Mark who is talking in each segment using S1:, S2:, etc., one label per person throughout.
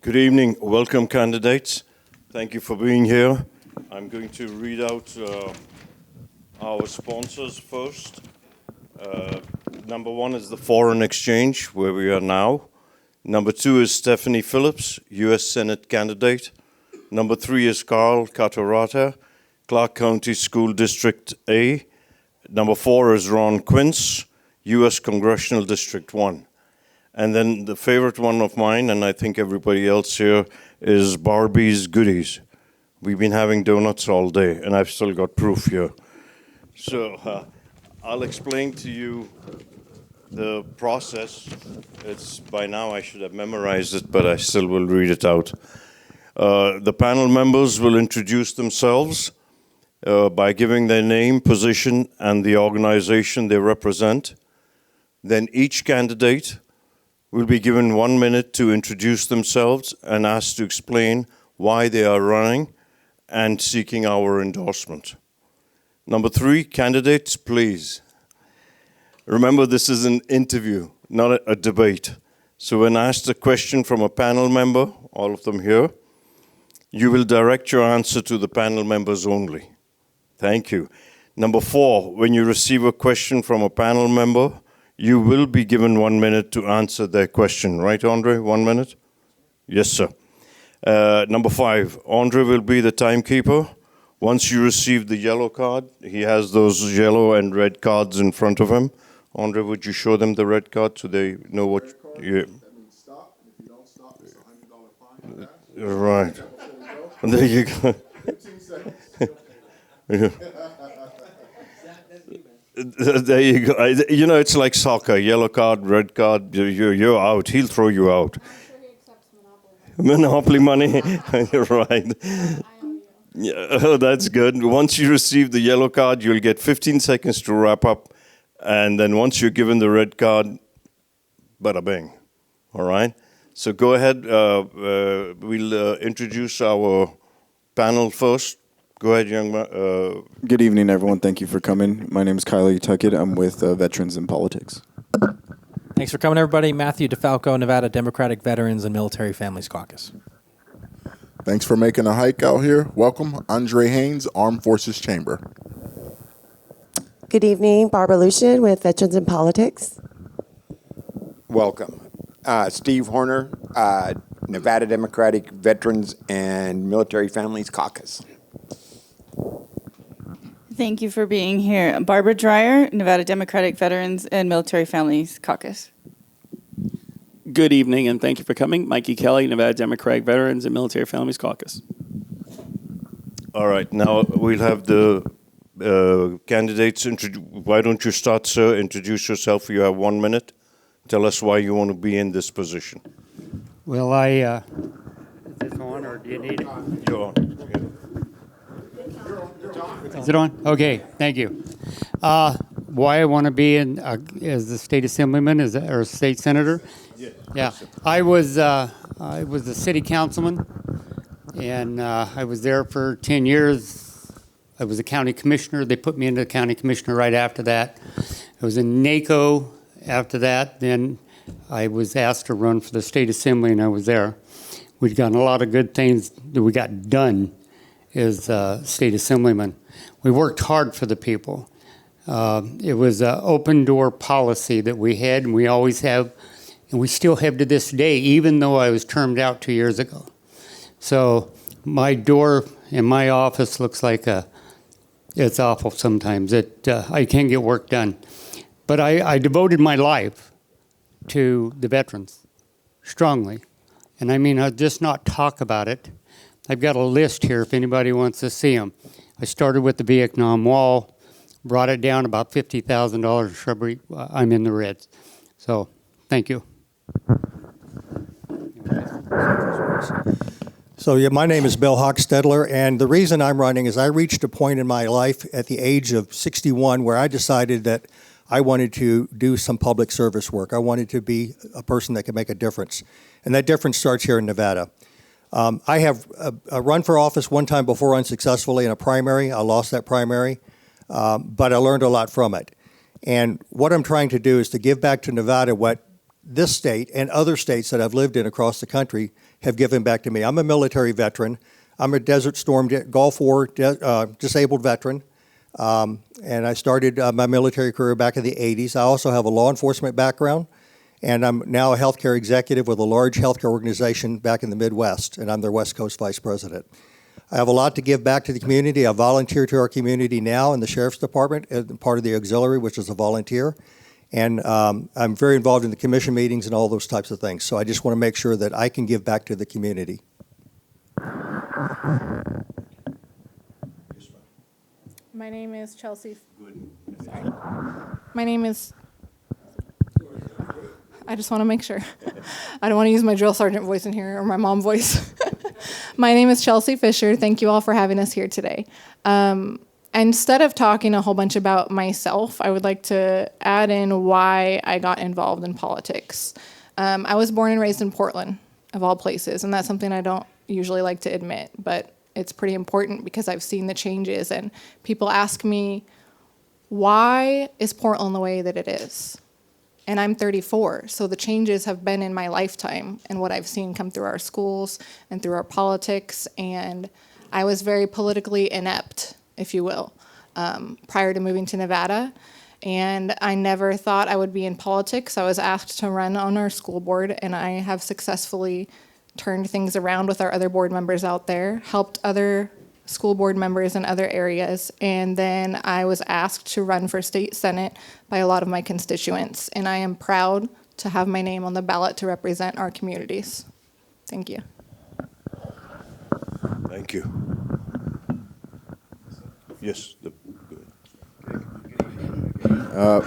S1: Good evening. Welcome, candidates. Thank you for being here. I'm going to read out our sponsors first. Number one is the Foreign Exchange, where we are now. Number two is Stephanie Phillips, U.S. Senate candidate. Number three is Carl Catarata, Clark County School District A. Number four is Ron Quince, U.S. Congressional District 1. And then the favorite one of mine, and I think everybody else here, is Barbie's Goodies. We've been having donuts all day, and I've still got proof here. So I'll explain to you the process. It's by now I should have memorized it, but I still will read it out. The panel members will introduce themselves by giving their name, position, and the organization they represent. Then each candidate will be given 1 minute to introduce themselves and asked to explain why they are running and seeking our endorsement. Number three, candidates, please. Remember, this is an interview, not a debate. So when asked a question from a panel member, all of them here, you will direct your answer to the panel members only. Thank you. Number four, when you receive a question from a panel member, you will be given 1 minute to answer their question. Right, Andre? 1 minute? Yes, sir. Number five, Andre will be the timekeeper. Once you receive the yellow card, he has those yellow and red cards in front of him. Andre, would you show them the red card so they know what... Yeah.
S2: That means stop, and if you don't stop, it's a $100 fine.
S1: Right. There you go.
S2: 15 seconds.
S1: Yeah. There you go. You know, it's like soccer. Yellow card, red card, you're out. He'll throw you out.
S3: I'm sure he accepts Monopoly
S1: Monopoly money. You're right. Yeah, that's good. Once you receive the yellow card, you'll get 15 seconds to wrap up. And then once you're given the red card, bada bing. All right? So go ahead. We'll introduce our panel first. Go ahead, young man.
S4: Good evening, everyone. Thank you for coming. My name is Kylie Tuckett. I'm with Veterans in Politics.
S5: Thanks for coming, everybody. Matthew DeFalco, Nevada Democratic Veterans and Military Families Caucus.
S2: Thanks for making a hike out here. Welcome, Andre Haynes, Armed Forces Chamber.
S6: Good evening, Barbara Lucian with Veterans in Politics.
S7: Welcome. Steve Horner, Nevada Democratic Veterans and Military Families Caucus.
S8: Thank you for being here. Barbara Dreyer, Nevada Democratic Veterans and Military Families Caucus.
S9: Good evening, and thank you for coming. Mikey Kelly, Nevada Democratic Veterans and Military Families Caucus.
S1: All right. Now we'll have the candidates. Why don't you start, sir? Introduce yourself. You have 1 minute. Tell us why you want to be in this position.
S10: Well, is this on, or do you need it?
S1: You're on.
S10: Is it on? Okay, thank you. Why I want to be in as the state assemblyman, or state senator? Yeah. I was a city councilman, and I was there for 10 years. I was a county commissioner. They put me into the county commissioner right after that. I was in NACO after that. Then I was asked to run for the state assembly, and I was there. We'd gotten a lot of good things that we got done as state assemblyman. We worked hard for the people. It was an open door policy that we had, and we always have, and we still have to this day, even though I was termed out 2 years ago. So my door in my office looks like it's awful sometimes. I can't get work done. But I devoted my life to the veterans, strongly. And I mean, I'll just not talk about it. I've got a list here if anybody wants to see them. I started with the Vietnam Wall, brought it down about $50,000 in shrubbery. I'm in the reds. So, thank you.
S11: So, yeah, my name is Bill Hockstedler, and the reason I'm running is I reached a point in my life at the age of 61 where I decided that I wanted to do some public service work. I wanted to be a person that could make a difference, and that difference starts here in Nevada. I have run for office one time before unsuccessfully in a primary. I lost that primary, but I learned a lot from it. And what I'm trying to do is to give back to Nevada what this state and other states that I've lived in across the country have given back to me. I'm a military veteran. I'm a Desert Storm Gulf War disabled veteran. And I started my military career back in the 80s. I also have a law enforcement background, and I'm now a healthcare executive with a large healthcare organization back in the Midwest, and I'm their West Coast Vice President. I have a lot to give back to the community. I volunteer to our community now in the Sheriff's Department, part of the auxiliary, which is a volunteer. And I'm very involved in the commission meetings and all those types of things. So I just want to make sure that I can give back to the community.
S3: My name is Chelsy. Sorry. My name is. I just want to make sure. I don't want to use my drill sergeant voice in here or my mom voice. My name is Chelsy Fischer. Thank you all for having us here today. Instead of talking a whole bunch about myself, I would like to add in why I got involved in politics. I was born and raised in Portland, of all places, and that's something I don't usually like to admit, but it's pretty important because I've seen the changes, and people ask me, why is Portland the way that it is? And I'm 34, so the changes have been in my lifetime and what I've seen come through our schools and through our politics, and I was very politically inept, if you will, prior to moving to Nevada. And I never thought I would be in politics. I was asked to run on our school board, and I have successfully turned things around with our other board members out there, helped other school board members in other areas, and then I was asked to run for state senate by a lot of my constituents, and I am proud to have my name on the ballot to represent our communities. Thank you.
S1: Thank you. Yes.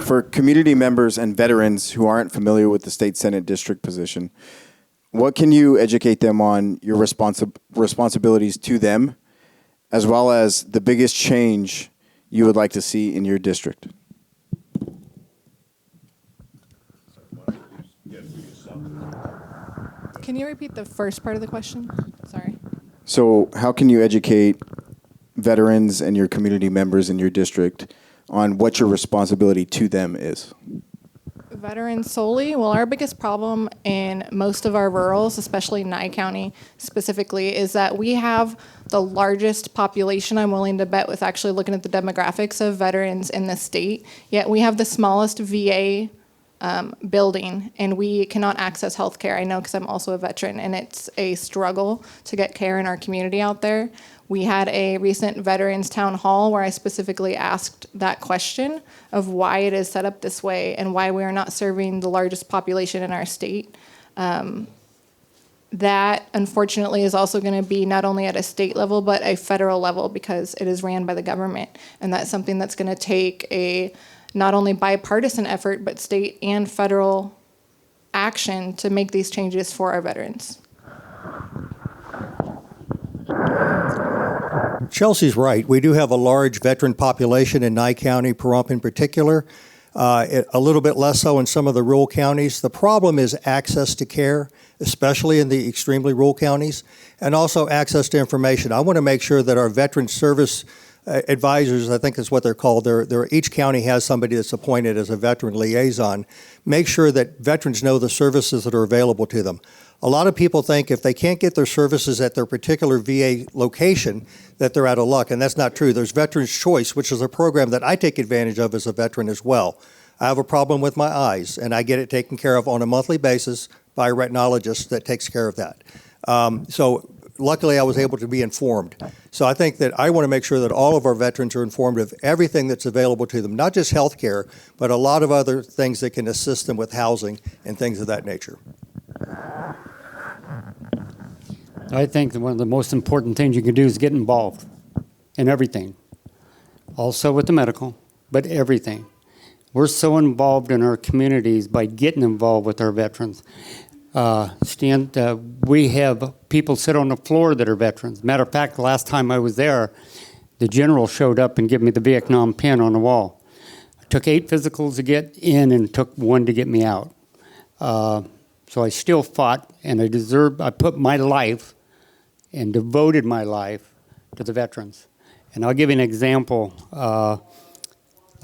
S4: For community members and veterans who aren't familiar with the state senate district position, what can you educate them on your responsibilities to them, as well as the biggest change you would like to see in your district?
S3: Can you repeat the first part of the question? Sorry.
S4: So how can you educate veterans and your community members in your district on what your responsibility to them is?
S3: Veterans solely? Well, our biggest problem in most of our rurals, especially Nye County specifically, is that we have the largest population, I'm willing to bet, with actually looking at the demographics of veterans in the state, yet we have the smallest VA building, and we cannot access health care. I know because I'm also a veteran, and it's a struggle to get care in our community out there. We had a recent Veterans Town Hall where I specifically asked that question of why it is set up this way and why we are not serving the largest population in our state. That, unfortunately, is also going to be not only at a state level, but a federal level because it is ran by the government. And that's something that's going to take a not only bipartisan effort, but state and federal action to make these changes for our veterans.
S11: Chelsy's right. We do have a large veteran population in Nye County, Pahrump in particular, a little bit less so in some of the rural counties. The problem is access to care, especially in the extremely rural counties, and also access to information. I want to make sure that our veteran service advisors, I think is what they're called, each county has somebody that's appointed as a veteran liaison. Make sure that veterans know the services that are available to them. A lot of people think if they can't get their services at their particular VA location, that they're out of luck, and that's not true. There's Veterans Choice, which is a program that I take advantage of as a veteran as well. I have a problem with my eyes, and I get it taken care of on a monthly basis by a retinologist that takes care of that. So luckily, I was able to be informed. So I think that I want to make sure that all of our veterans are informed of everything that's available to them, not just health care, but a lot of other things that can assist them with housing and things of that nature.
S10: I think that one of the most important things you can do is get involved in everything. Also with the medical, but everything. We're so involved in our communities by getting involved with our veterans. We have people sit on the floor that are veterans. Matter of fact, the last time I was there, the general showed up and gave me the Vietnam pin on the wall. I took 8 physicals to get in and took 1 to get me out. So I still fought, and I put my life and devoted my life to the veterans. And I'll give you an example.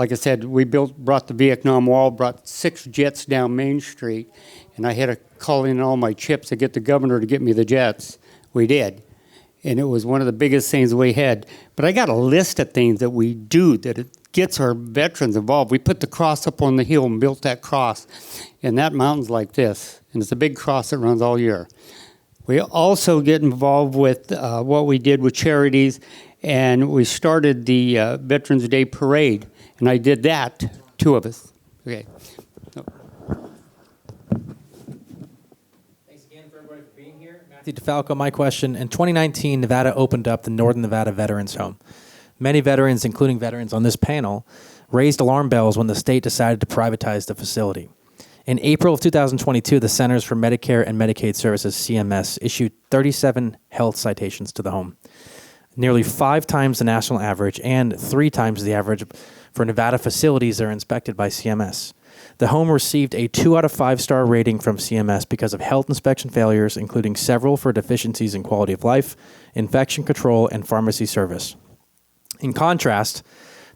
S10: like I said, we brought the Vietnam Wall, brought 6 jets down Main Street, and I had to call in all my chips to get the governor to get me the jets. We did. And it was one of the biggest things we had. But I got a list of things that we do that it gets our veterans involved. We put the cross up on the hill and built that cross. And that mountain's like this. And it's a big cross that runs all year. We also get involved with what we did with charities. And we started the Veterans Day Parade. And I did that, 2 of us. Okay.
S5: Matthew DeFalco, my question. In 2019, Nevada opened up the Northern Nevada Veterans Home. Many veterans, including veterans on this panel, raised alarm bells when the state decided to privatize the facility. In April of 2022, the Centers for Medicare and Medicaid Services, CMS, issued 37 health citations to the home, nearly 5 times the national average and 3 times the average for Nevada facilities that are inspected by CMS. The home received a 2 out of 5-star rating from CMS because of health inspection failures, including several for deficiencies in quality of life, infection control, and pharmacy service. In contrast,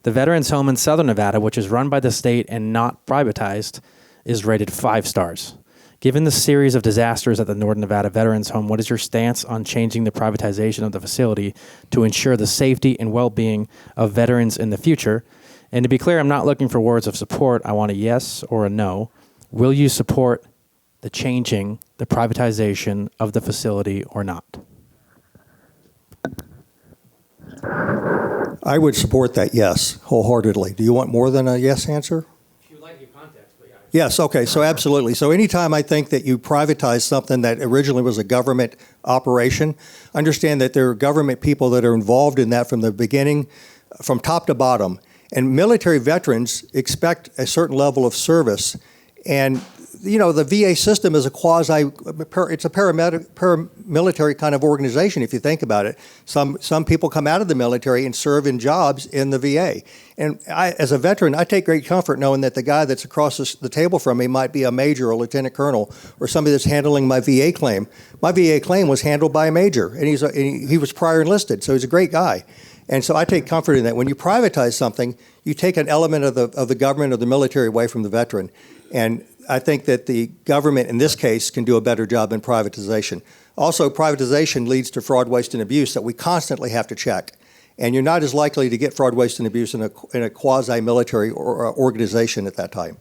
S5: the Veterans Home in Southern Nevada, which is run by the state and not privatized, is rated 5 stars. Given the series of disasters at the Northern Nevada Veterans Home, what is your stance on changing the privatization of the facility to ensure the safety and well-being of veterans in the future? And to be clear, I'm not looking for words of support. I want a yes or a no. Will you support the privatization of the facility or not?
S11: I would support that yes, wholeheartedly. Do you want more than a yes answer?
S5: If you would like your context, but yeah.
S11: Yes, okay, so absolutely. So anytime I think that you privatize something that originally was a government operation, understand that there are government people that are involved in that from the beginning, from top to bottom. And military veterans expect a certain level of service. And, you know, the VA system is a it's a paramilitary kind of organization, if you think about it. Some people come out of the military and serve in jobs in the VA. And as a veteran, I take great comfort knowing that the guy that's across the table from me might be a major or lieutenant colonel or somebody that's handling my VA claim. My VA claim was handled by a major, and he was prior enlisted, so he's a great guy. And so I take comfort in that. When you privatize something, you take an element of the government or the military away from the veteran. And I think that the government, in this case, can do a better job in privatization. Also, privatization leads to fraud, waste, and abuse that we constantly have to check. And you're not as likely to get fraud, waste, and abuse in a quasi-military organization at that time.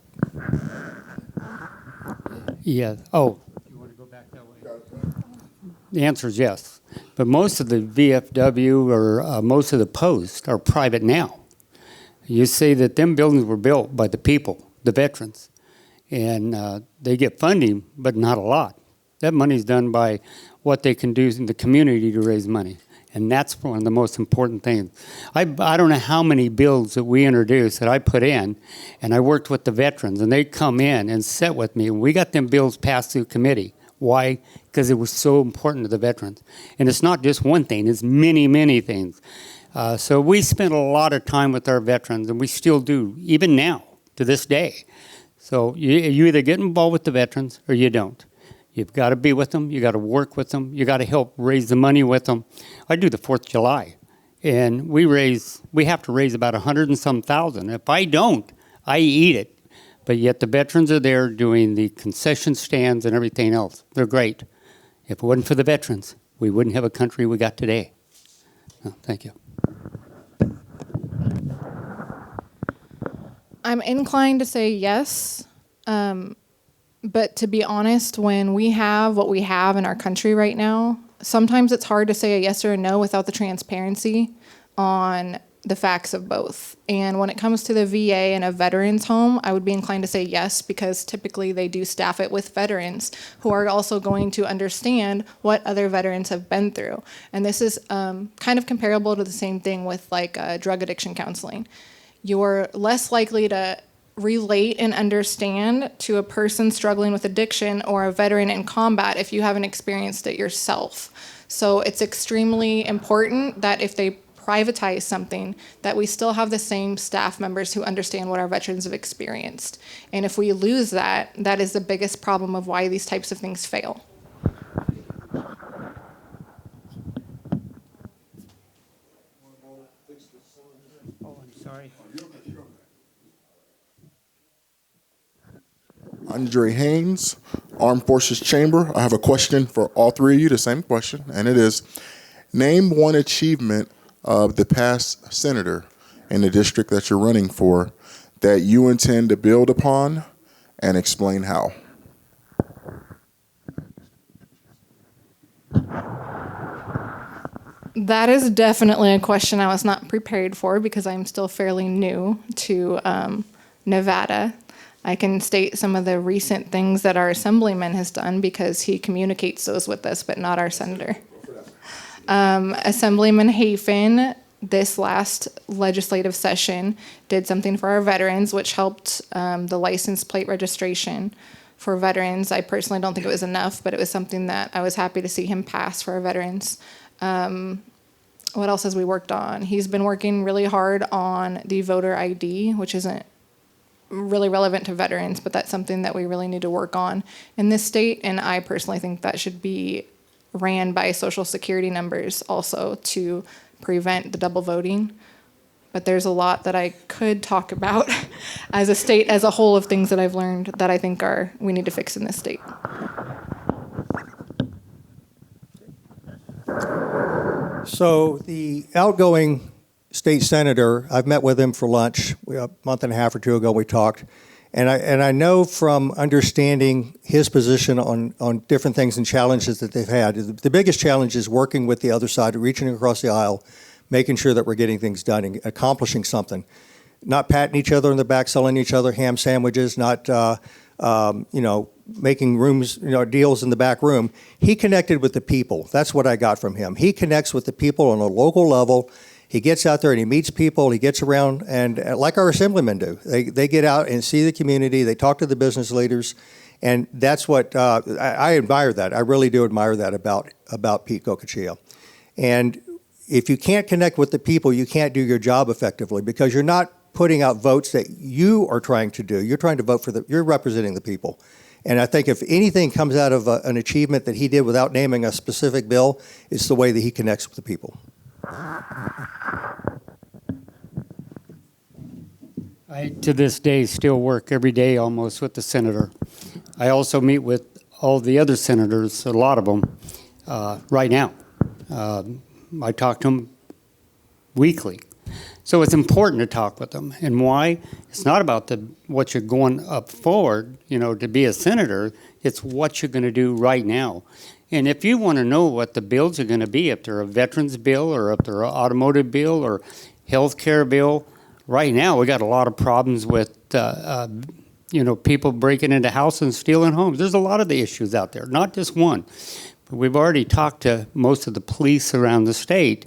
S10: Yeah. Oh, you want to go back that way? The answer is yes. But most of the VFW or most of the posts are private now. You see that them buildings were built by the people, the veterans, and they get funding, but not a lot. That money's done by what they can do in the community to raise money, and that's one of the most important things. I don't know how many bills that we introduced that I put in, and I worked with the veterans, and they come in and sit with me, and we got them bills passed through committee. Why? Because it was so important to the veterans. And it's not just one thing, it's many, many things. So we spent a lot of time with our veterans, and we still do, even now, to this day. So you either get involved with the veterans or you don't. You've got to be with them, you got to work with them, you got to help raise the money with them. I do the 4th of July, and we have to raise about 100 and some thousand. If I don't, I eat it. But yet the veterans are there doing the concession stands and everything else. They're great. If it wasn't for the veterans, we wouldn't have a country we got today. Oh, thank you.
S3: I'm inclined to say yes. But to be honest, when we have what we have in our country right now, sometimes it's hard to say a yes or a no without the transparency on the facts of both. And when it comes to the VA and a veterans home, I would be inclined to say yes, because typically they do staff it with veterans who are also going to understand what other veterans have been through. And this is kind of comparable to the same thing with like drug addiction counseling. You're less likely to relate and understand to a person struggling with addiction or a veteran in combat if you haven't experienced it yourself. So it's extremely important that if they privatize something, that we still have the same staff members who understand what our veterans have experienced. And if we lose that, that is the biggest problem of why these types of things fail.
S10: Oh, I'm sorry.
S2: Andre Haynes, Armed Forces Chamber. I have a question for all three of you, the same question, and it is, name one achievement of the past senator in the district that you're running for that you intend to build upon, and explain how.
S3: That is definitely a question I was not prepared for because I'm still fairly new to Nevada. I can state some of the recent things that our assemblyman has done because he communicates those with us, but not our senator. Assemblyman Hafen, this last legislative session, did something for our veterans, which helped the license plate registration for veterans. I personally don't think it was enough, but it was something that I was happy to see him pass for our veterans. What else has we worked on? He's been working really hard on the voter ID, which isn't really relevant to veterans, but that's something that we really need to work on in this state. And I personally think that should be ran by Social Security numbers also to prevent the double voting. But there's a lot that I could talk about as a state as a whole of things that I've learned that I think we need to fix in this state.
S11: So the outgoing state senator, I've met with him for lunch a month and a half or two ago. We talked, and I know from understanding his position on different things and challenges that they've had. The biggest challenge is working with the other side, reaching across the aisle, making sure that we're getting things done and accomplishing something. Not patting each other in the back, selling each other ham sandwiches, not making rooms, deals in the back room. He connected with the people. That's what I got from him. He connects with the people on a local level. He gets out there and he meets people. He gets around, and like our assemblymen do, they get out and see the community. They talk to the business leaders, and that's what I admire. That I really do admire that about Pete Gocaccia. And if you can't connect with the people, you can't do your job effectively because you're not putting out votes that you are trying to do. You're trying to vote you're representing the people. And I think if anything comes out of an achievement that he did without naming a specific bill, it's the way that he connects with the people.
S10: I, to this day, still work every day almost with the senator. I also meet with all the other senators, a lot of them, right now. I talk to them weekly. So it's important to talk with them. And why? It's not about what you're going up forward, to be a senator. It's what you're going to do right now. And if you want to know what the bills are going to be, if they're a veterans bill or if they're an automotive bill or health care bill, right now we got a lot of problems with, people breaking into houses and stealing homes. There's a lot of the issues out there, not just one. But we've already talked to most of the police around the state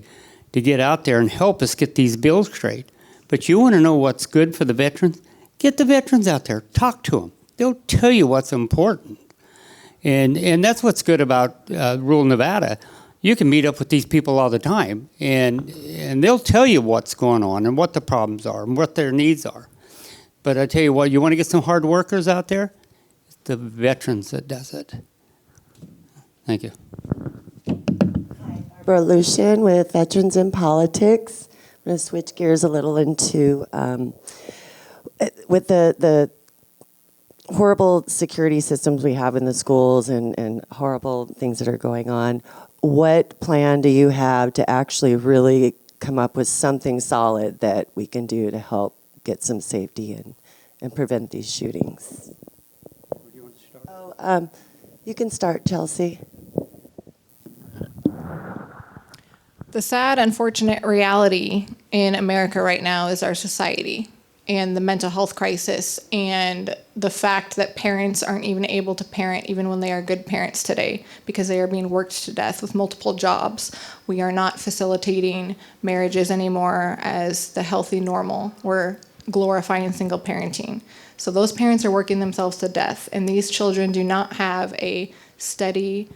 S10: to get out there and help us get these bills straight. But you want to know what's good for the veterans? Get the veterans out there. Talk to them. They'll tell you what's important. And that's what's good about rural Nevada. You can meet up with these people all the time, and they'll tell you what's going on and what the problems are and what their needs are. But I tell you what, you want to get some hard workers out there? It's the veterans that does it. Thank you.
S6: Barbara Lucian with Veterans in Politics. I'm going to switch gears a little into, with the horrible security systems we have in the schools and horrible things that are going on, what plan do you have to actually really come up with something solid that we can do to help get some safety and prevent these shootings?
S10: Do you want to start?
S6: You can start, Chelsy.
S3: The sad, unfortunate reality in America right now is our society and the mental health crisis and the fact that parents aren't even able to parent even when they are good parents today because they are being worked to death with multiple jobs. We are not facilitating marriages anymore as the healthy normal. We're glorifying single parenting. So those parents are working themselves to death, and these children do not have a steady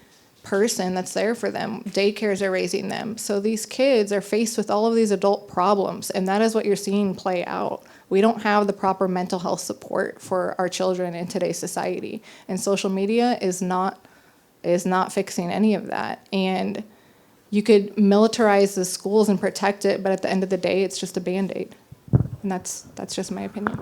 S3: person that's there for them. Daycares are raising them. So these kids are faced with all of these adult problems, and that is what you're seeing play out. We don't have the proper mental health support for our children in today's society, and social media is not fixing any of that. And you could militarize the schools and protect it, but at the end of the day, it's just a Band-Aid. And that's just my opinion.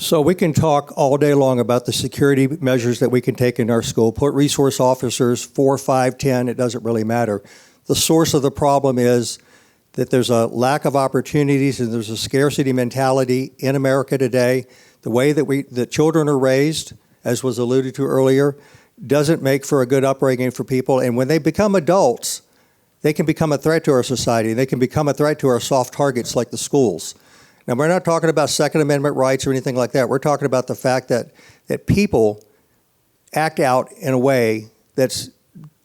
S11: So we can talk all day long about the security measures that we can take in our school, put resource officers, 4, 5, 10, it doesn't really matter. The source of the problem is that there's a lack of opportunities and there's a scarcity mentality in America today. The way that children are raised, as was alluded to earlier, doesn't make for a good upbringing for people. And when they become adults, they can become a threat to our society. They can become a threat to our soft targets like the schools. Now, we're not talking about Second Amendment rights or anything like that. We're talking about the fact that people act out in a way that's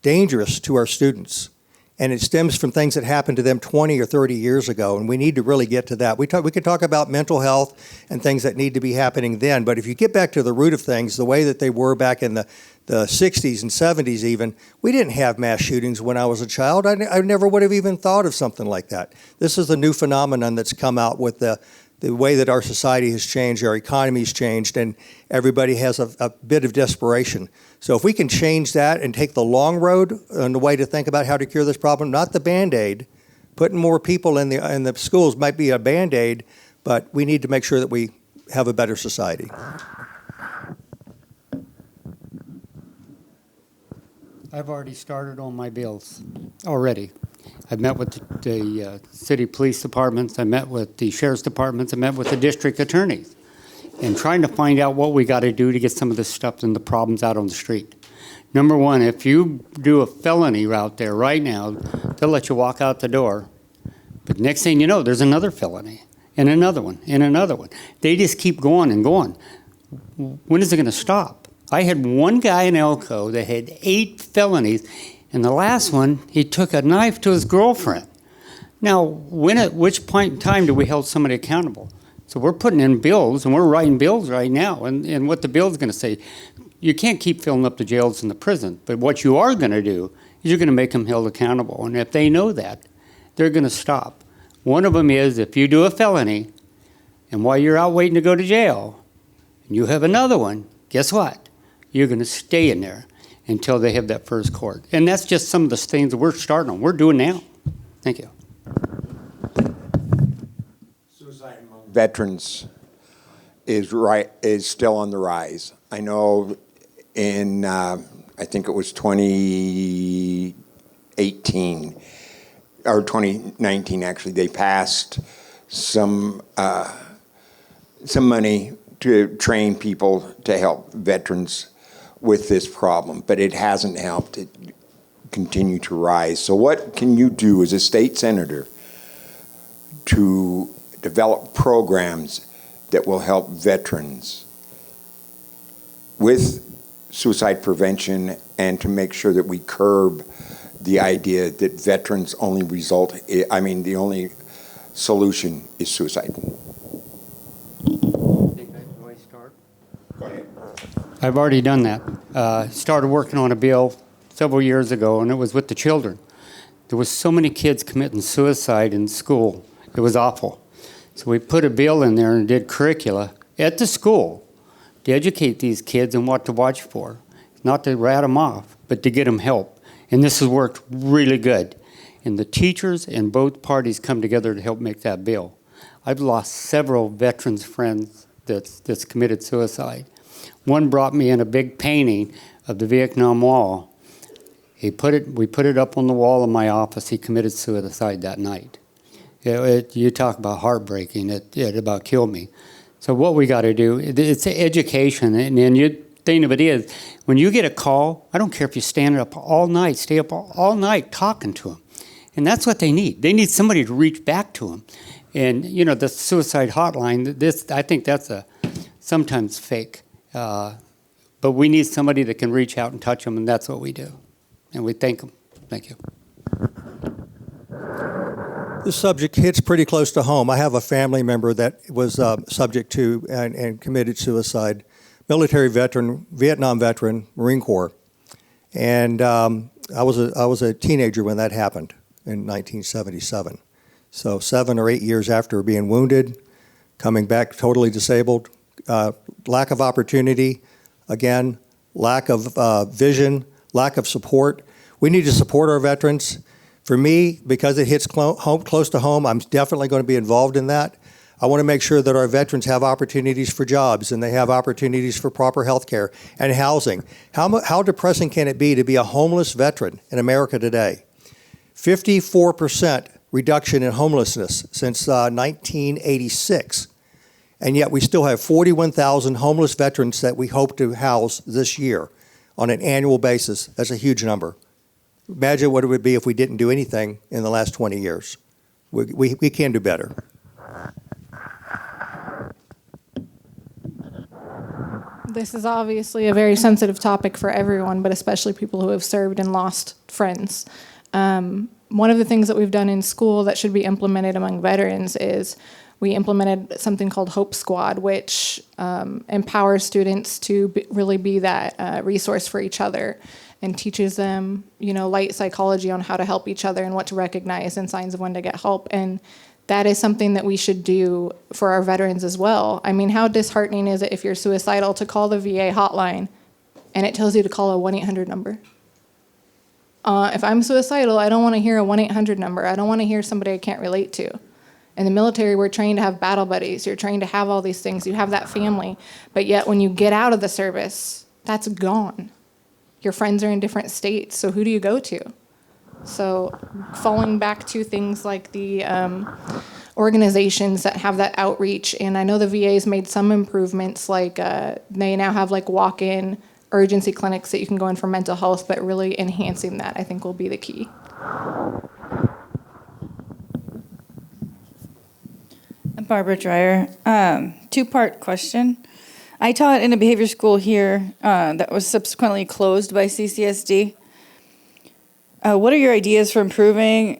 S11: dangerous to our students. And it stems from things that happened to them 20 or 30 years ago, and we need to really get to that. We can talk about mental health and things that need to be happening then, but if you get back to the root of things, the way that they were back in the 60s and 70s even, we didn't have mass shootings when I was a child. I never would have even thought of something like that. This is a new phenomenon that's come out with the way that our society has changed, our economy's changed, and everybody has a bit of desperation. So if we can change that and take the long road on the way to think about how to cure this problem, not the Band-Aid, putting more people in the schools might be a Band-Aid, but we need to make sure that we have a better society.
S10: I've already started on my bills already. I've met with the city police departments, I met with the sheriff's departments, I met with the district attorneys, and trying to find out what we got to do to get some of this stuff and the problems out on the street. Number one, if you do a felony out there right now, they'll let you walk out the door. But next thing you know, there's another felony, and another one, and another one. They just keep going and going. When is it going to stop? I had one guy in Elko that had 8 felonies, and the last one, he took a knife to his girlfriend. Now, at which point in time do we hold somebody accountable? So we're putting in bills, and we're writing bills right now, and what the bill's going to say, you can't keep filling up the jails and the prison, but what you are going to do is you're going to make them held accountable, and if they know that, they're going to stop. One of them is if you do a felony, and while you're out waiting to go to jail, and you have another one, guess what? You're going to stay in there until they have that first court. And that's just some of the things that we're starting on. We're doing now. Thank you.
S7: Suicide among veterans is still on the rise. I know in, I think it was 2018, or 2019 actually, they passed some money to train people to help veterans with this problem, but it hasn't helped it continue to rise. So what can you do as a state senator to develop programs that will help veterans with suicide prevention and to make sure that we curb the idea that veterans only the only solution is suicide?
S10: I've already done that. Started working on a bill several years ago, and it was with the children. There was so many kids committing suicide in school. It was awful. So we put a bill in there and did curricula at the school to educate these kids on what to watch for. Not to rat them off, but to get them help. And this has worked really good. And the teachers and both parties come together to help make that bill. I've lost several veterans friends that's committed suicide. One brought me in a big painting of the Vietnam Wall. We put it up on the wall in my office. He committed suicide that night. You talk about heartbreaking. It about killed me. So what we got to do, it's education. And the thing of it is, when you get a call, I don't care if you stand up all night, stay up all night talking to them. And that's what they need. They need somebody to reach back to them. And, the suicide hotline, I think that's sometimes fake. But we need somebody that can reach out and touch them, and that's what we do. And we thank them. Thank you.
S11: This subject hits pretty close to home. I have a family member that was subject to and committed suicide, military veteran, Vietnam veteran, Marine Corps. And I was a teenager when that happened in 1977. So 7 or 8 years after being wounded, coming back totally disabled, lack of opportunity, again, lack of vision, lack of support. We need to support our veterans. For me, because it hits close to home, I'm definitely going to be involved in that. I want to make sure that our veterans have opportunities for jobs and they have opportunities for proper health care and housing. How depressing can it be to be a homeless veteran in America today? 54% reduction in homelessness since 1986. And yet we still have 41,000 homeless veterans that we hope to house this year on an annual basis. That's a huge number. Imagine what it would be if we didn't do anything in the last 20 years. We can do better.
S3: This is obviously a very sensitive topic for everyone, but especially people who have served and lost friends. One of the things that we've done in school that should be implemented among veterans is we implemented something called Hope Squad, which empowers students to really be that resource for each other and teaches them, light psychology on how to help each other and what to recognize and signs of when to get help. And that is something that we should do for our veterans as well. I mean, how disheartening is it if you're suicidal to call the VA hotline and it tells you to call a 1-800 number? If I'm suicidal, I don't want to hear a 1-800 number. I don't want to hear somebody I can't relate to. In the military, we're trained to have battle buddies. You're trained to have all these things. You have that family. But yet when you get out of the service, that's gone. Your friends are in different states, so who do you go to? So falling back to things like the organizations that have that outreach, and I know the VA's made some improvements, like they now have like walk-in urgency clinics that you can go in for mental health, but really enhancing that, I think, will be the key.
S8: Barbara Dreyer, two-part question. I taught in a behavior school here that was subsequently closed by CCSD. What are your ideas for improving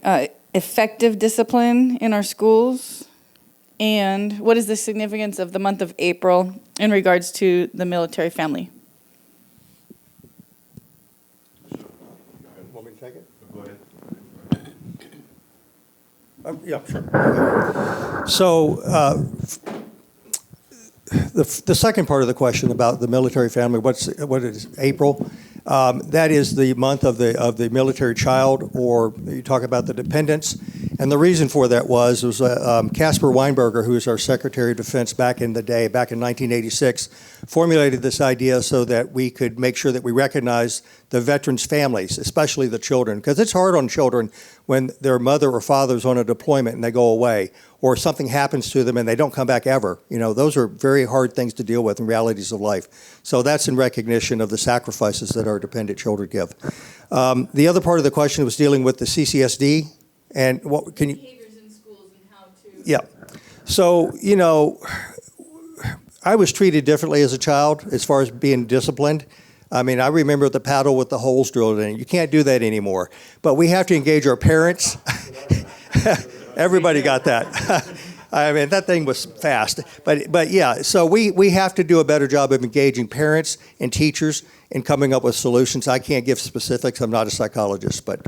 S8: effective discipline in our schools? And what is the significance of the month of April in regards to the military family?
S11: Want me to take it? Go ahead. Yeah, sure. So the second part of the question about the military family, what is April? That is the month of the military child, or you talk about the dependents. And the reason for that was Caspar Weinberger, who was our Secretary of Defense back in the day, back in 1986, formulated this idea so that we could make sure that we recognize the veterans' families, especially the children, because it's hard on children when their mother or father's on a deployment and they go away, or something happens to them and they don't come back ever. Those are very hard things to deal with in realities of life. So that's in recognition of the sacrifices that our dependent children give. The other part of the question was dealing with the CCSD. And what can you? Behaviors in schools and how to. Yeah. So, I was treated differently as a child as far as being disciplined. I mean, I remember the paddle with the holes drilled in it. You can't do that anymore. But we have to engage our parents. Everybody got that. I mean, that thing was fast. But yeah, so we have to do a better job of engaging parents and teachers in coming up with solutions. I can't give specifics. I'm not a psychologist, but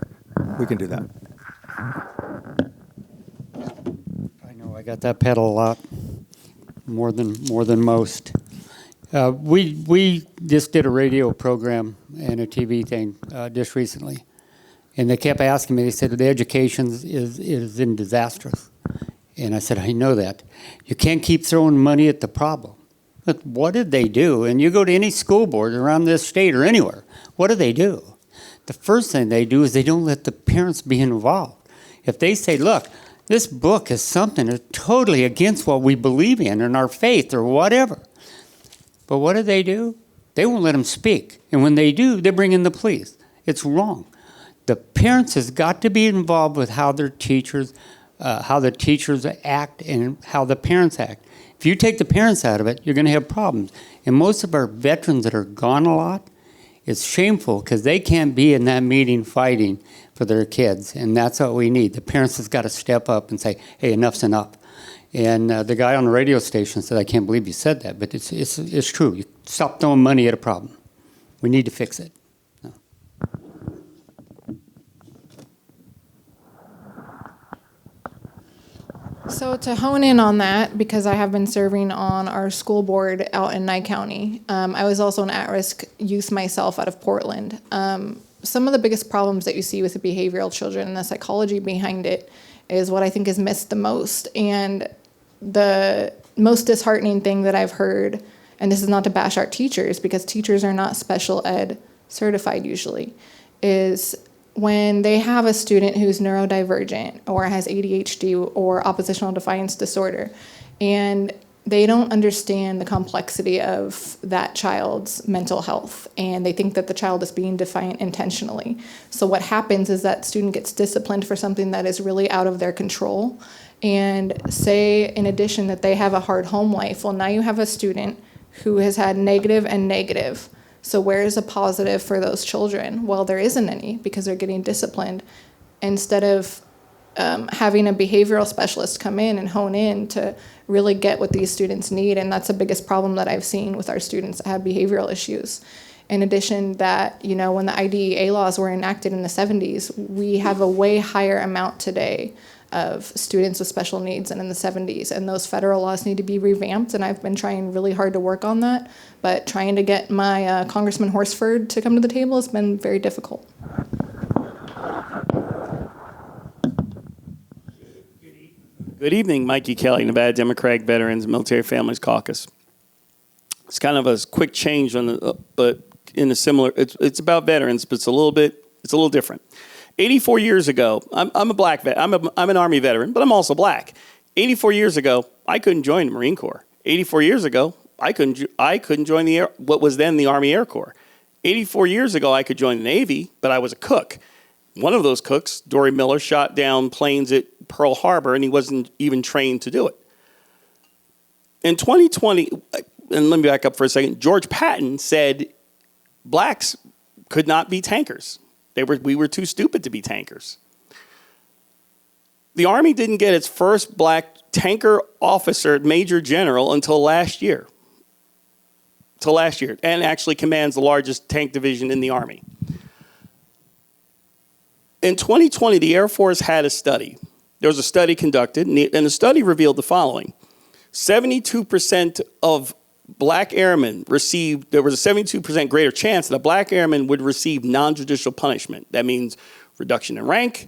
S11: we can do that.
S10: I know I got that pedal a lot, more than most. We just did a radio program and a TV thing just recently, and they kept asking me. They said the education is in disastrous, and I said I know that. You can't keep throwing money at the problem. But what did they do? And you go to any school board around this state or anywhere. What do? The first thing they do is they don't let the parents be involved. If they say, look, this book is something that's totally against what we believe in our faith or whatever. But what do? They won't let them speak. And when they do, they bring in the police. It's wrong. The parents has got to be involved with how the teachers act and how the parents act. If you take the parents out of it, you're going to have problems. And most of our veterans that are gone a lot, it's shameful because they can't be in that meeting fighting for their kids, and that's what we need. The parents has got to step up and say, hey, enough's enough. And the guy on the radio station said, I can't believe you said that, but it's true. You stop throwing money at a problem. We need to fix it. No.
S3: So to hone in on that, because I have been serving on our school board out in Nye County, I was also an at-risk youth myself out of Portland. Some of the biggest problems that you see with the behavioral children and the psychology behind it is what I think is missed the most. And the most disheartening thing that I've heard, and this is not to bash our teachers because teachers are not special ed certified usually, is when they have a student who's neurodivergent or has ADHD or oppositional defiance disorder, and they don't understand the complexity of that child's mental health, and they think that the child is being defiant intentionally. So what happens is that student gets disciplined for something that is really out of their control, and say in addition that they have a hard home life. Well, now you have a student who has had negative and negative. So where is a positive for those children? Well, there isn't any because they're getting disciplined. Instead of having a behavioral specialist come in and hone in to really get what these students need. And that's the biggest problem that I've seen with our students that have behavioral issues. In addition that, you know, when the IDEA laws were enacted in the 70s, we have a way higher amount today of students with special needs than in the 70s. And those federal laws need to be revamped. And I've been trying really hard to work on that. But trying to get my Congressman Horsford to come to the table has been very difficult.
S9: Good evening, Mikey Kelly, Nevada Democratic Veterans Military Families Caucus. It's kind of a quick change on the, but in a similar. It's about veterans, but it's a little different. 84 years ago, I'm a black vet. I'm an Army veteran, but I'm also black. 84 years ago, I couldn't join the Marine Corps. 84 years ago, I couldn't join what was then the Army Air Corps. 84 years ago, I could join the Navy, but I was a cook. One of those cooks, Dory Miller, shot down planes at Pearl Harbor, and he wasn't even trained to do it. In 2020, and let me back up for a second, George Patton said blacks could not be tankers. We were too stupid to be tankers. The Army didn't get its first black tanker officer, Major General, until last year. And actually commands the largest tank division in the Army. In 2020, the Air Force had a study. There was a study conducted, and the study revealed the following. 72% of black airmen there was a 72% greater chance that a black airman would receive non-judicial punishment. That means reduction in rank,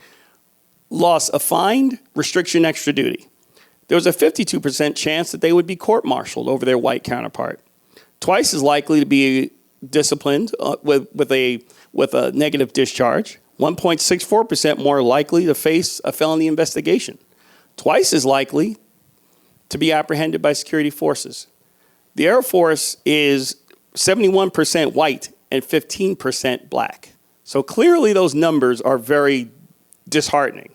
S9: loss of fine, restriction extra duty. There was a 52% chance that they would be court-martialed over their white counterpart. Twice as likely to be disciplined with a negative discharge. 1.64% more likely to face a felony investigation. Twice as likely to be apprehended by security forces. The Air Force is 71% white and 15% black. So clearly those numbers are very disheartening.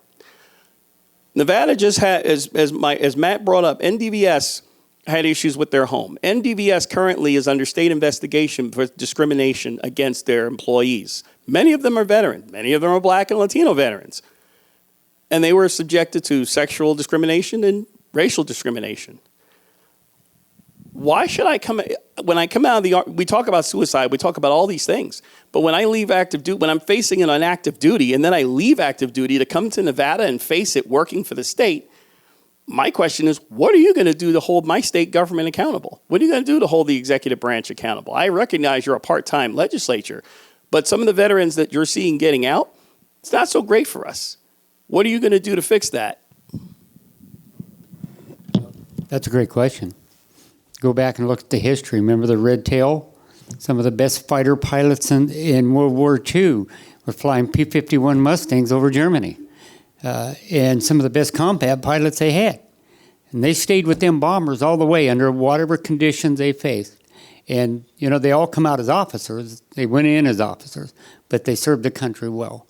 S9: Nevada just had, as Matt brought up, NDVS had issues with their home. NDVS currently is under state investigation for discrimination against their employees. Many of them are veterans. Many of them are black and Latino veterans. And they were subjected to sexual discrimination and racial discrimination. Why should when I come out of the Army, we talk about suicide, we talk about all these things. But when I leave active duty, when I'm facing it on active duty, and then I leave active duty to come to Nevada and face it working for the state, my question is, what are you going to do to hold my state government accountable? What are you going to do to hold the executive branch accountable? I recognize you're a part-time legislature, but some of the veterans that you're seeing getting out, it's not so great for us. What are you going to do to fix that?
S10: That's a great question. Go back and look at the history. Remember the Red Tail? Some of the best fighter pilots in World War II were flying P-51 Mustangs over Germany. And some of the best combat pilots they had. And they stayed with them bombers all the way under whatever conditions they faced. And, you know, they all come out as officers. They went in as officers, but they served the country well.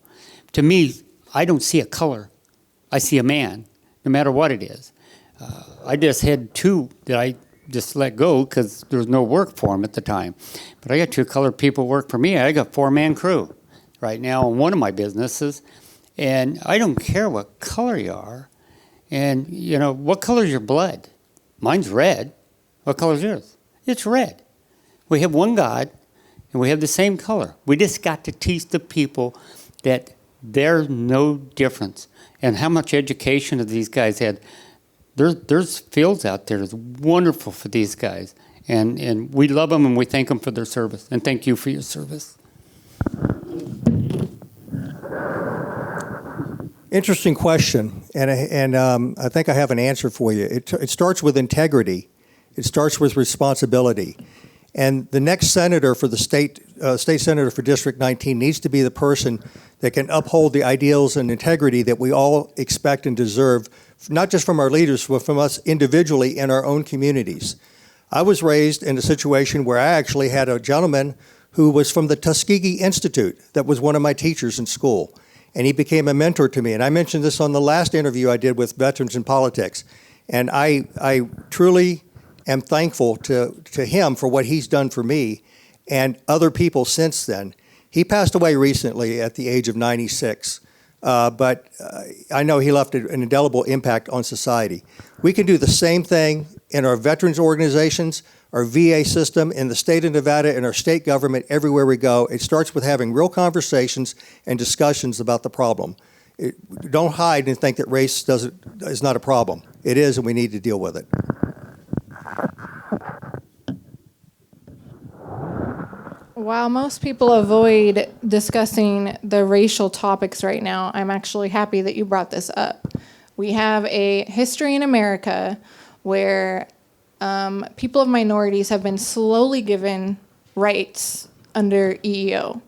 S10: To me, I don't see a color. I see a man, no matter what it is. I just had two that I just let go because there was no work for them at the time. But I got two colored people work for me. I got a 4-man crew right now in one of my businesses. And I don't care what color you are. And, you know, what color is your blood? Mine's red. What color is yours? It's red. We have one God, and we have the same color. We just got to teach the people that there's no difference. And how much education have these guys had? There's fields out there that's wonderful for these guys. And we love them, and we thank them for their service. And thank you for your service.
S11: Interesting question, and I think I have an answer for you. It starts with integrity. It starts with responsibility. And the next senator for the state senator for District 19 needs to be the person that can uphold the ideals and integrity that we all expect and deserve, not just from our leaders, but from us individually in our own communities. I was raised in a situation where I actually had a gentleman who was from the Tuskegee Institute that was one of my teachers in school. And he became a mentor to me. And I mentioned this on the last interview I did with Veterans in Politics. And I truly am thankful to him for what he's done for me and other people since then. He passed away recently at the age of 96, but I know he left an indelible impact on society. We can do the same thing in our veterans organizations, our VA system, in the state of Nevada, in our state government, everywhere we go. It starts with having real conversations and discussions about the problem. Don't hide and think that race is not a problem. It is, and we need to deal with it.
S3: While most people avoid discussing the racial topics right now, I'm actually happy that you brought this up. We have a history in America where people of minorities have been slowly given rights under EEO,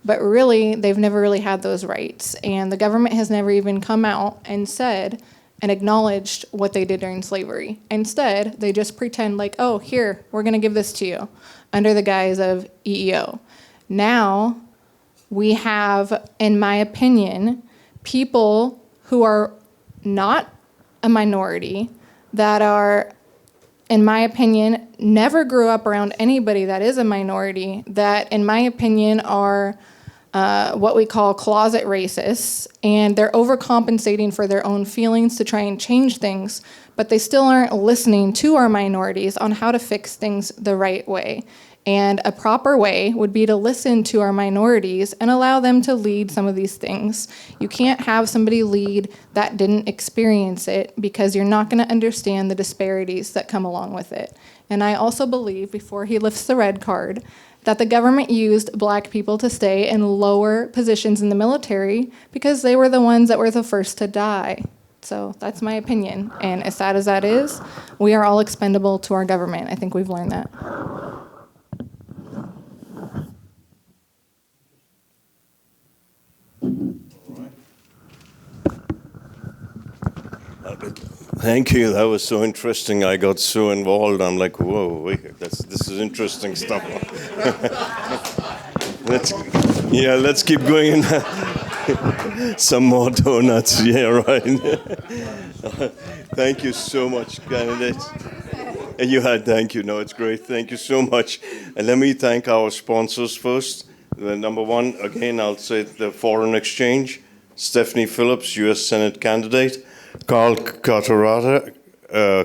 S3: but really they've never really had those rights, and the government has never even come out and said and acknowledged what they did during slavery. Instead, they just pretend like, oh, here, we're going to give this to you under the guise of EEO. Now, we have, in my opinion, people who are not a minority that are, in my opinion, never grew up around anybody that is a minority, that, in my opinion, are what we call closet racists, and they're overcompensating for their own feelings to try and change things, but they still aren't listening to our minorities on how to fix things the right way. And a proper way would be to listen to our minorities and allow them to lead some of these things. You can't have somebody lead that didn't experience it, because you're not going to understand the disparities that come along with it. And I also believe, before he lifts the red card, that the government used black people to stay in lower positions in the military because they were the ones that were the first to die. So that's my opinion. And as sad as that is, we are all expendable to our government. I think we've learned that.
S1: Thank you. That was so interesting. I got so involved. I'm like, whoa, wait, this is interesting stuff. Let's keep going. Some more donuts. Yeah, right. Thank you so much, candidates. And thank you. No, it's great. Thank you so much. And let me thank our sponsors first. The number one, again, I'll say the Foreign Exchange, Stephanie Phillips, U.S. Senate candidate, Carl Carterata,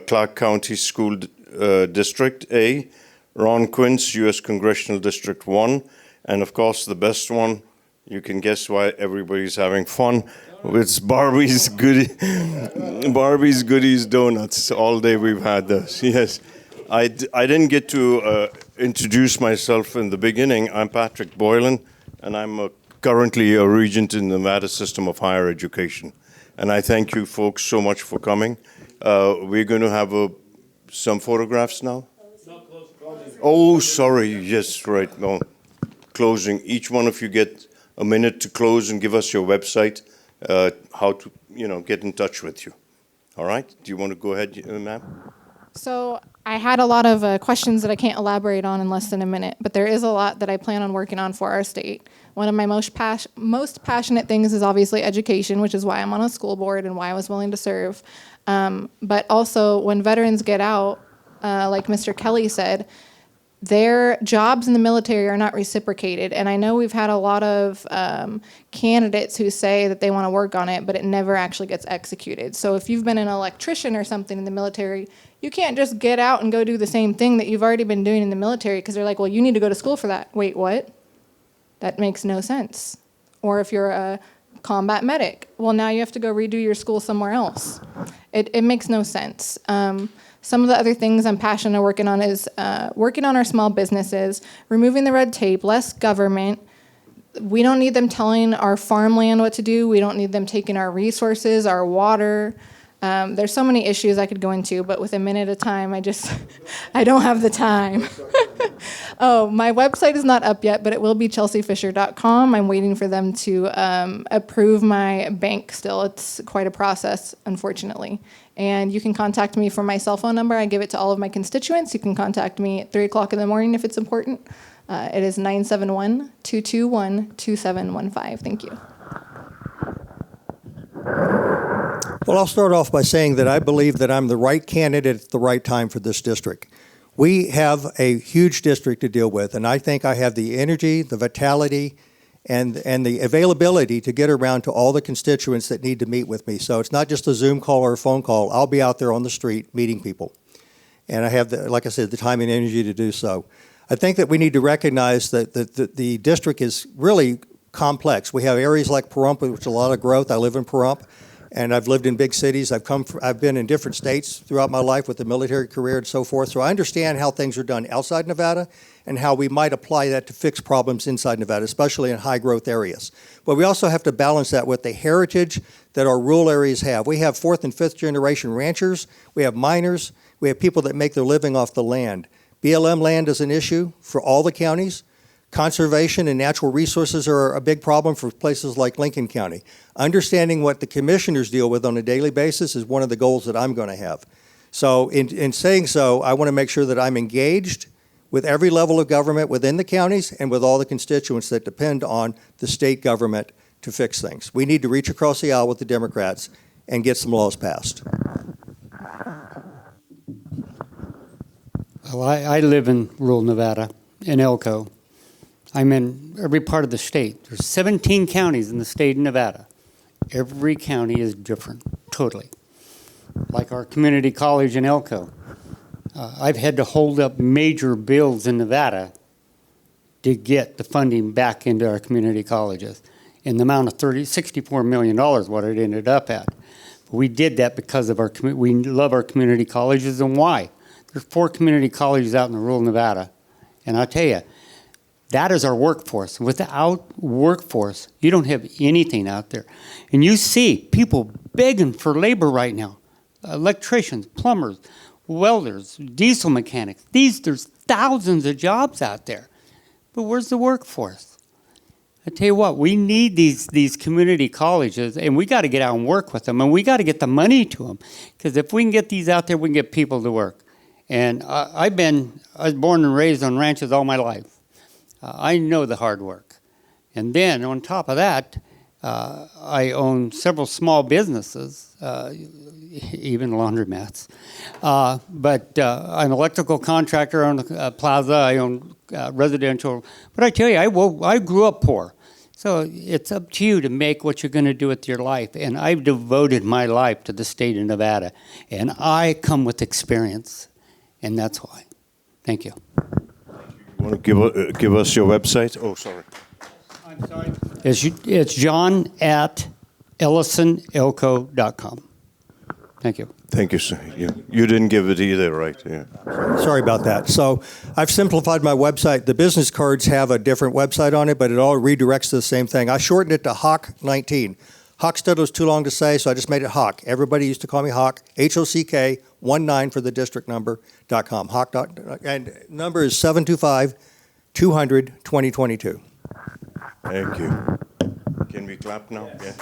S1: Clark County School District A, Ron Quince, U.S. Congressional District 1, and of course the best one, you can guess why everybody's having fun, it's Barbie's Goodies Donuts. All day we've had this, yes. I didn't get to introduce myself in the beginning. I'm Patrick Boylan, and I'm currently a regent in the Nevada System of Higher Education. And I thank you folks so much for coming. We're going to have some photographs now. Oh, sorry. Yes, right. No, closing. Each one of you get a minute to close and give us your website, how to get in touch with you. All right. Do you want to go ahead, ma'am?
S3: So I had a lot of questions that I can't elaborate on in less than a minute, but there is a lot that I plan on working on for our state. One of my most passionate things is obviously education, which is why I'm on a school board and why I was willing to serve. But also, when veterans get out, like Mr. Kelly said, their jobs in the military are not reciprocated. And I know we've had a lot of candidates who say that they want to work on it, but it never actually gets executed. So if you've been an electrician or something in the military, you can't just get out and go do the same thing that you've already been doing in the military, because they're like, well, you need to go to school for that. Wait, what? That makes no sense. Or if you're a combat medic, well, now you have to go redo your school somewhere else. It makes no sense. Some of the other things I'm passionate working on is working on our small businesses, removing the red tape, less government, we don't need them telling our farmland what to do. We don't need them taking our resources, our water. There's so many issues I could go into, but with a minute of time, I don't have the time. Oh, my website is not up yet, but it will be chelsyfisher.com. I'm waiting for them to approve my bank still. It's quite a process, unfortunately. And you can contact me from my cell phone number. I give it to all of my constituents. You can contact me at 3 o'clock in the morning if it's important. It is 971-221-2715. Thank you.
S11: Well, I'll start off by saying that I believe that I'm the right candidate at the right time for this district. We have a huge district to deal with, and I think I have the energy, the vitality, and the availability to get around to all the constituents that need to meet with me. So it's not just a Zoom call or a phone call. I'll be out there on the street meeting people. And I have, like I said, the time and energy to do so. I think that we need to recognize that the district is really complex. We have areas like Pahrump, which is a lot of growth. I live in Pahrump, and I've lived in big cities. I've been in different states throughout my life with a military career and so forth. So I understand how things are done outside Nevada and how we might apply that to fix problems inside Nevada, especially in high growth areas. But we also have to balance that with the heritage that our rural areas have. We have 4th and 5th generation ranchers. We have miners. We have people that make their living off the land. BLM land is an issue for all the counties. Conservation and natural resources are a big problem for places like Lincoln County. Understanding what the commissioners deal with on a daily basis is one of the goals that I'm going to have. So in saying so, I want to make sure that I'm engaged with every level of government within the counties and with all the constituents that depend on the state government to fix things. We need to reach across the aisle with the Democrats and get some laws passed.
S10: Well, I live in rural Nevada, in Elko. I'm in every part of the state. There's 17 counties in the state of Nevada. Every county is different, totally. Like our community college in Elko. I've had to hold up major bills in Nevada to get the funding back into our community colleges. In the amount of $64 million, what it ended up at. But we did that because of we love our community colleges, and why? There's 4 community colleges out in the rural Nevada. And I tell you, that is our workforce. Without workforce, you don't have anything out there. And you see people begging for labor right now. Electricians, plumbers, welders, diesel mechanics. There's thousands of jobs out there. But where's the workforce? I tell you what, we need these community colleges, and we got to get out and work with them, and we got to get the money to them. Because if we can get these out there, we can get people to work. And I was born and raised on ranches all my life. I know the hard work. And then on top of that, I own several small businesses, even laundromats. But I'm an electrical contractor, I own a plaza, I own residential. But I tell you, I grew up poor. So it's up to you to make what you're going to do with your life. And I've devoted my life to the state of Nevada. And I come with experience. And that's why. Thank you.
S1: You want to give us your website? Oh, sorry.
S10: I'm sorry. It's John at EllisonElko.com. Thank you.
S1: Thank you, sir. You didn't give it either, right? Yeah.
S11: Sorry about that. So I've simplified my website. The business cards have a different website on it, but it all redirects to the same thing. I shortened it to Hock19. Hockstedler was too long to say, so I just made it Hock. Everybody used to call me Hock, HOCK, 19 for the district number.com. Hock. And number is 725-200-2022.
S1: Thank you. Can we clap now? Yeah.